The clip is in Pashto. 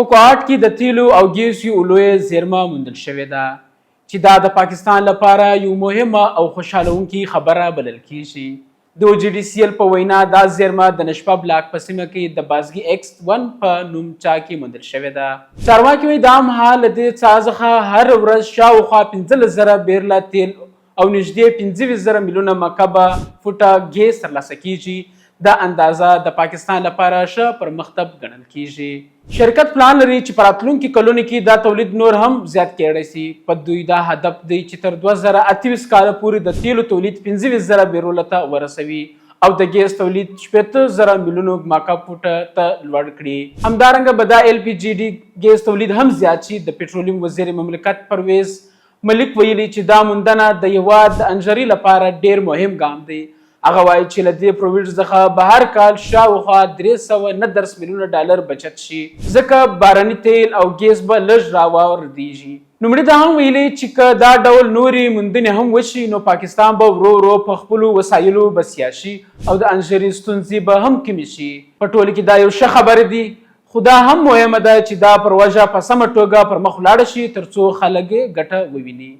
په کوهاټ کې د تیلو او ګیسو لویه زیرمه موندل شوې ده چې دا د پاکستان لپاره یو مهمه او خوشحالونکې خبره بلل کیږي. د OGDCL په وینا دا زیرمه د نشپه بلاک په سیمه کې د بازګي X1 په نوم چا کې موندل شوې ده. چارواکي وایي دا مهال د دې څاه څخه هر ورځ شاوخوا 15,000 بیرله تیل او نږدې 25,000 میلیونه مکعبه فوټه ګیس ترلاسه کیږي. دا اندازه د پاکستان لپاره ښه پرمختګ ګڼل کیږي. شرکت پلان لري چې په راتلونکي کلونو کې دا تولید نور هم زیات کړی شي. په دوی دا هدف دی چې تر 2028 کال پورې د تیلو تولید 15,000 بیرله ته ورسوي او د ګیس تولید 80,000 میلیونو مکعب فوټه ته لوړ کړي. همدارنګه به دا LPG ګیس تولید هم زیات شي. د پټرولیم وزیر مملکت پرویز ملک ویلي چې دا موندنه د هیواد د انرژۍ لپاره ډیر مهم ګام دی. هغه وایي چې له دې پروژې څخه به هر کال شاوخوا 390 میلیونه ډالر بچت شي ځکه باراني تیل او ګیس به لږ راوردیږي. نوموړي دا هم ویلي چې که دا ډول نورې موندنې هم وشي نو پاکستان به ورو ورو په خپلو وسایلو بسیا شي او د انرژۍ ستونزې به هم کمې شي. په ټوله کې دا یو ښه خبره دی خو دا هم مهمه ده چې دا پروژه په سمه توګه پر مخ ولاړه شي تر څو خلک ګټه وویني.